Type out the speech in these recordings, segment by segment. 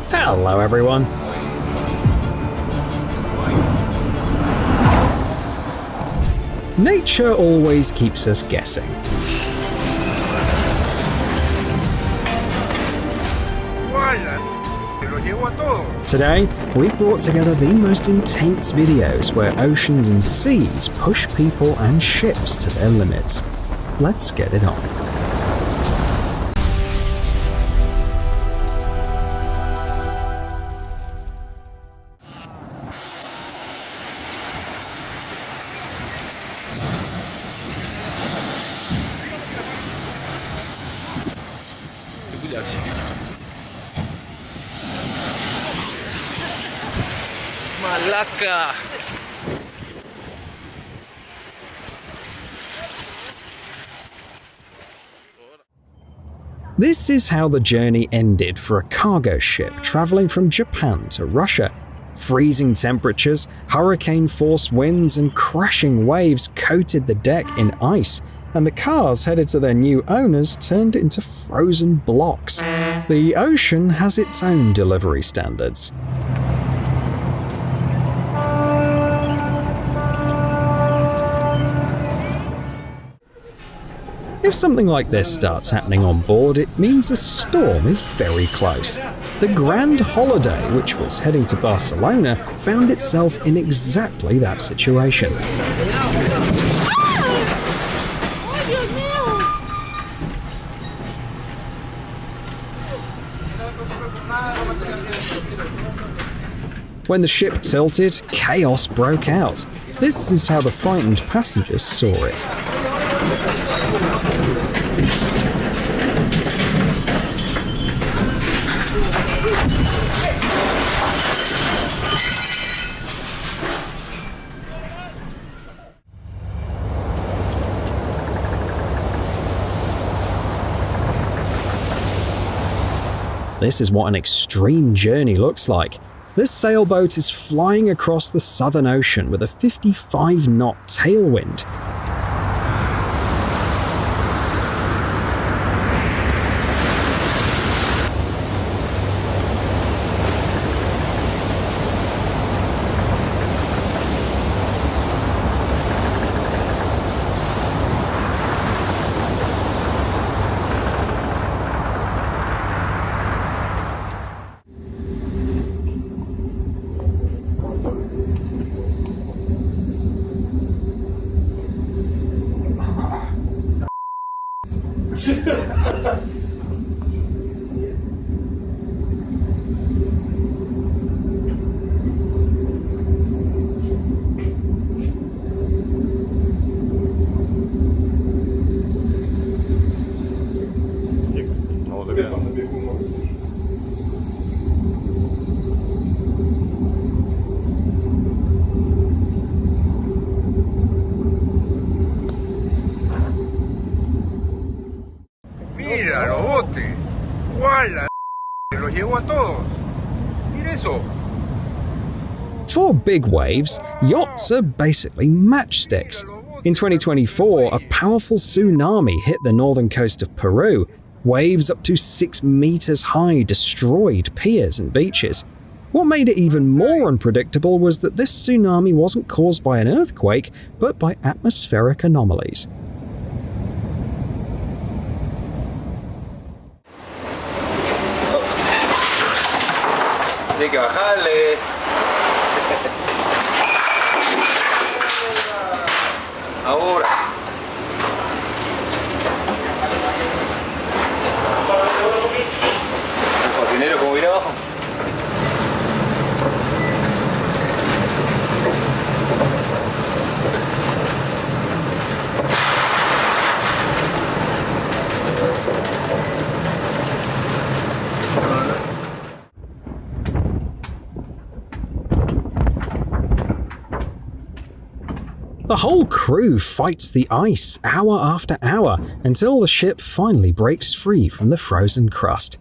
Hello everyone. Nature always keeps us guessing. Today, we've brought together the most intense videos where oceans and seas push people and ships to their limits. Let's get it on. Malaka. This is how the journey ended for a cargo ship traveling from Japan to Russia. Freezing temperatures, hurricane-force winds, and crashing waves coated the deck in ice, and the cars headed to their new owners turned into frozen blocks. The ocean has its own delivery standards. If something like this starts happening on board, it means a storm is very close. The Grand Holiday, which was heading to Barcelona, found itself in exactly that situation. When the ship tilted, chaos broke out. This is how the frightened passengers saw it. This is what an extreme journey looks like. This sailboat is flying across the Southern Ocean with a 55-knot tailwind. Mira los botes. ¡Guala! Los llevó a todos. Mira eso. For big waves, yachts are basically matchsticks. In 2024, a powerful tsunami hit the northern coast of Peru. Waves up to 6 meters high destroyed piers and beaches. What made it even more unpredictable was that this tsunami wasn't caused by an earthquake, but by atmospheric anomalies. Hay que bajarle. Ahora. El cocinero, ¿cómo viene abajo? The whole crew fights the ice hour after hour until the ship finally breaks free from the frozen crust.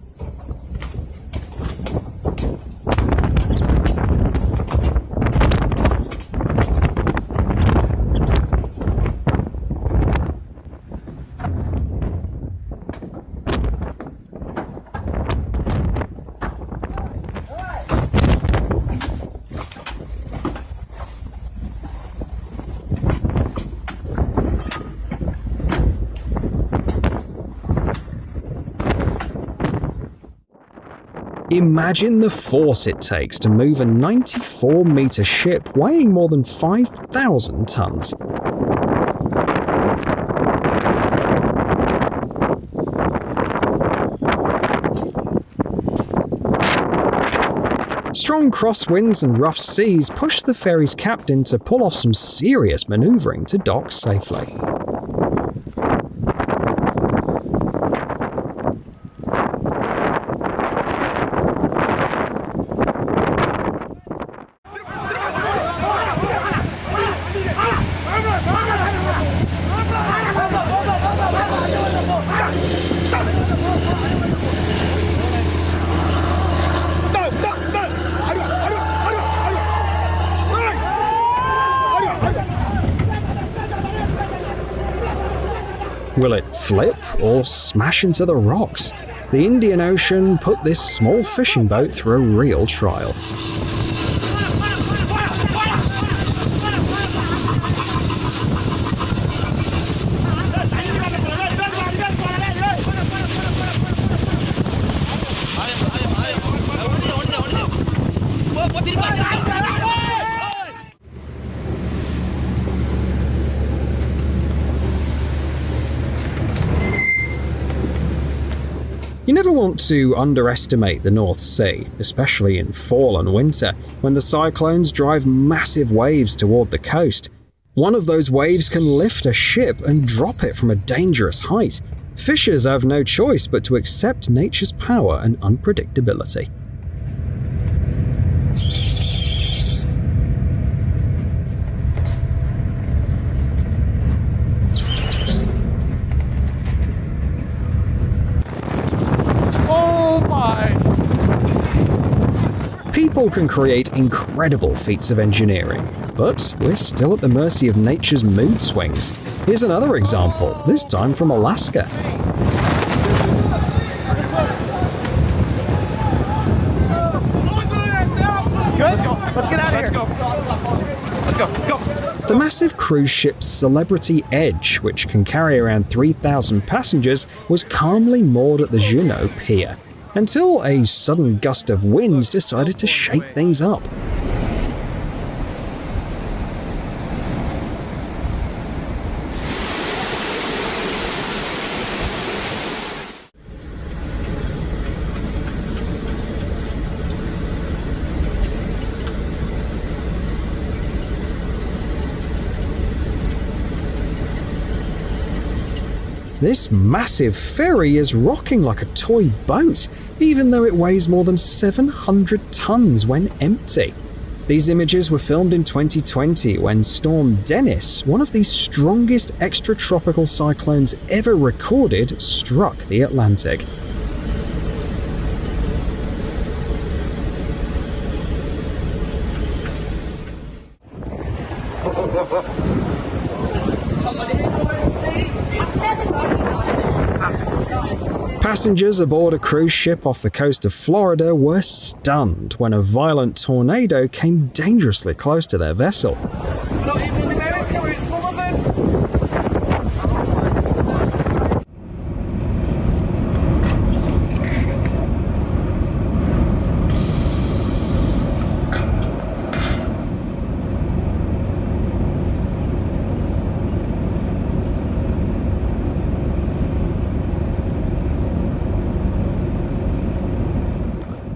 Imagine the force it takes to move a 94-meter ship weighing more than 5,000 tons. Strong crosswinds and rough seas pushed the ferry's captain to pull off some serious maneuvering to dock safely. Will it flip or smash into the rocks? The Indian Ocean put this small fishing boat through a real trial. You never want to underestimate the North Sea, especially in fall and winter, when the cyclones drive massive waves toward the coast. One of those waves can lift a ship and drop it from a dangerous height. Fishers have no choice but to accept nature's power and unpredictability. People can create incredible feats of engineering, but we're still at the mercy of nature's mood swings. Here's another example, this time from Alaska. Let's go. Let's get out of here. Let's go. The massive cruise ship Celebrity Edge, which can carry around 3,000 passengers, was calmly moored at the Juneau Pier, until a sudden gust of wind decided to shake things up. This massive ferry is rocking like a toy boat, even though it weighs more than 700 tons when empty. These images were filmed in 2020 when Storm Dennis, one of the strongest extratropical cyclones ever recorded, struck the Atlantic. Passengers aboard a cruise ship off the coast of Florida were stunned when a violent tornado came dangerously close to their vessel.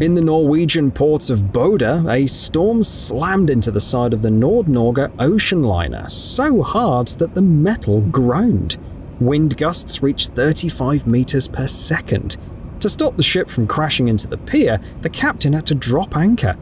In the Norwegian port of Bodø, a storm slammed into the side of the Nord-Norge ocean liner so hard that the metal groaned. Wind gusts reached 35 meters per second. To stop the ship from crashing into the pier, the captain had to drop anchor.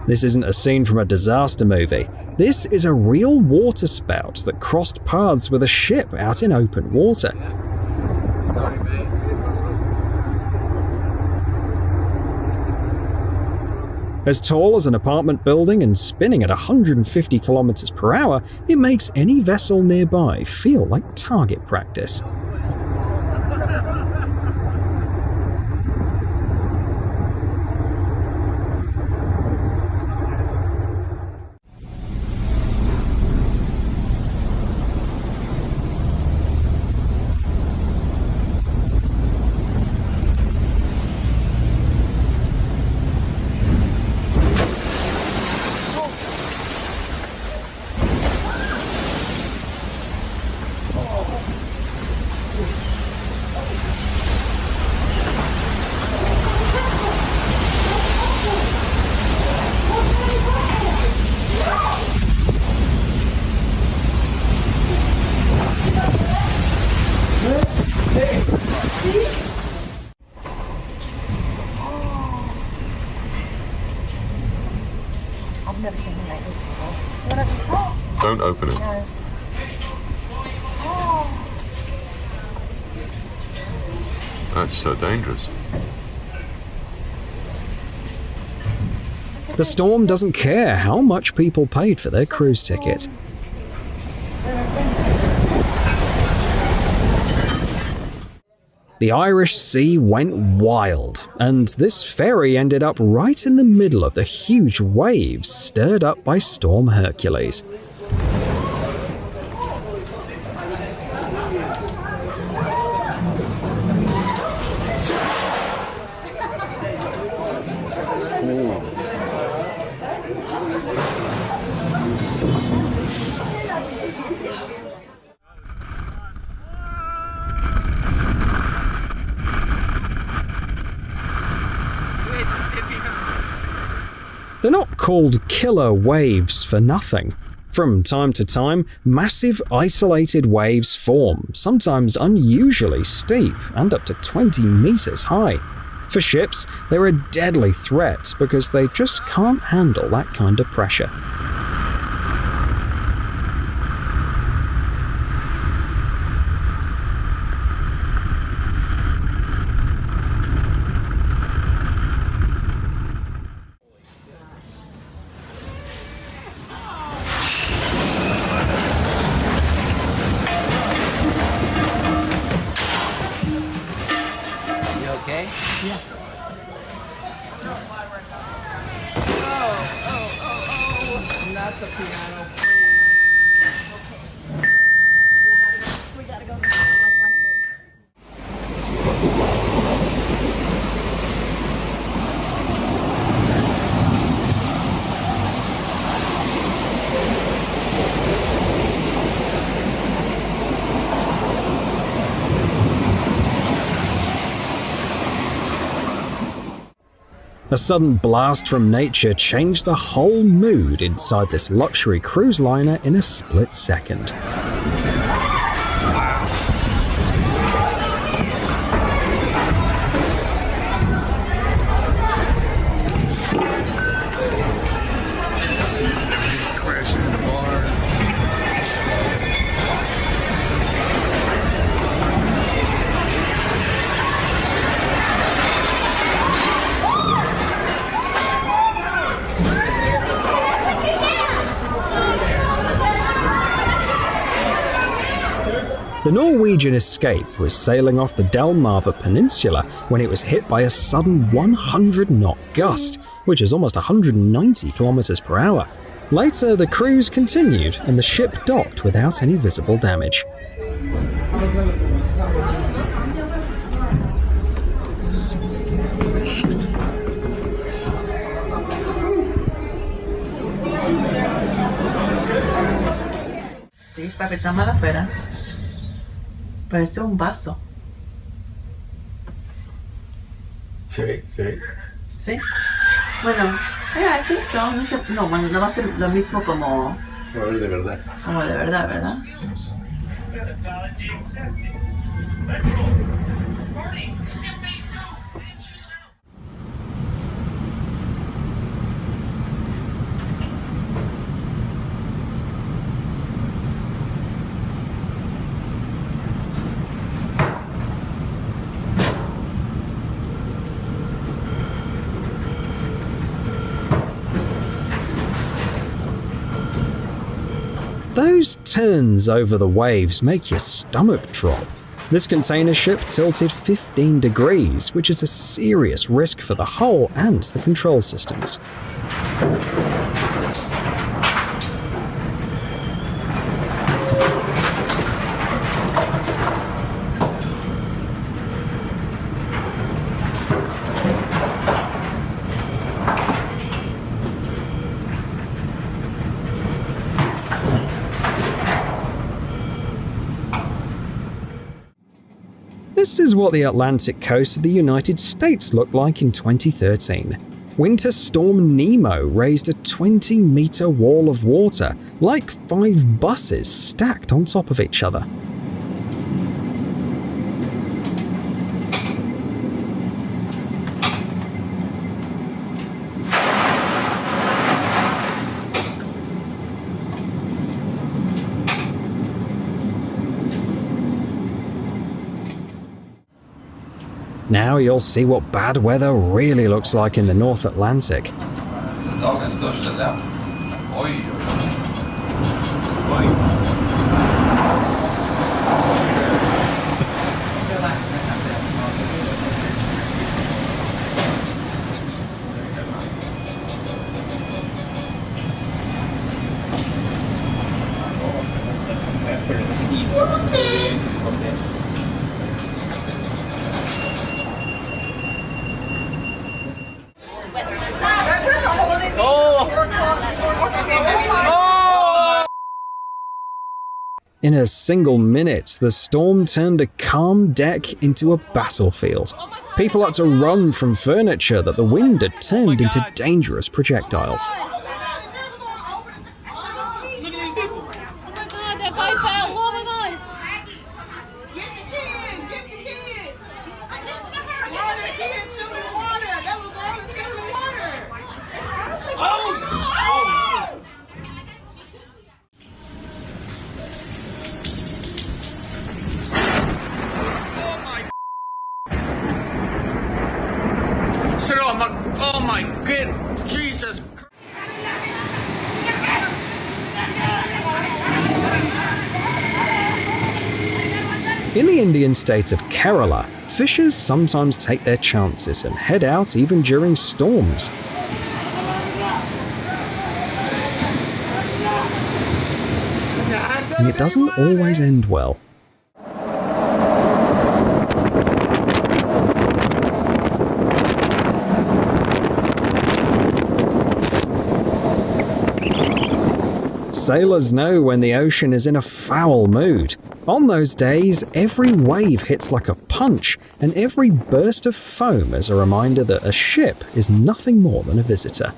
This isn't a scene from a disaster movie. This is a real water spout that crossed paths with a ship out in open water. Sorry, mate. As tall as an apartment building and spinning at 150 kilometers per hour, it makes any vessel nearby feel like target practice. Don't open it. No. That's so dangerous. The storm doesn't care how much people paid for their cruise ticket. The Irish Sea went wild, and this ferry ended up right in the middle of the huge waves stirred up by Storm Hercules. They're not called killer waves for nothing. From time to time, massive isolated waves form, sometimes unusually steep and up to 20 meters high. For ships, they're a deadly threat because they just can't handle that kind of pressure. Okay? Yeah. Not the piano. We gotta go to the lifeboats. A sudden blast from nature changed the whole mood inside this luxury cruise liner in a split second. Crashing in the bar. The Norwegian Escape was sailing off the Delmarva Peninsula when it was hit by a sudden 100-knot gust, which is almost 190 kilometers per hour. Later, the cruise continued and the ship docked without any visible damage. Sí, papi, está mal afuera. Parece un vaso. Sí, sí. Sí. Bueno, yeah, I think so. No sé, no, bueno, no va a ser lo mismo como A ver, de verdad. de verdad, ¿verdad? Those turns over the waves make your stomach drop. This container ship tilted 15 degrees, which is a serious risk for the hull and the control systems. This is what the Atlantic coast of the United States looked like in 2013. Winter Storm Nemo raised a 20-meter wall of water, like 5 buses stacked on top of each other. Now you'll see what bad weather really looks like in the North Atlantic. Dagens största damm. Oj, In a single minute, the storm turned a calm deck into a battlefield. People had to run from furniture that the wind had turned into dangerous projectiles. Oh my god, Jesus. In the Indian state of Kerala, fishers sometimes take their chances and head out even during storms. And it doesn't always end well. Sailors know when the ocean is in a foul mood. On those days, every wave hits like a punch, and every burst of foam is a reminder that a ship is nothing more than a visitor.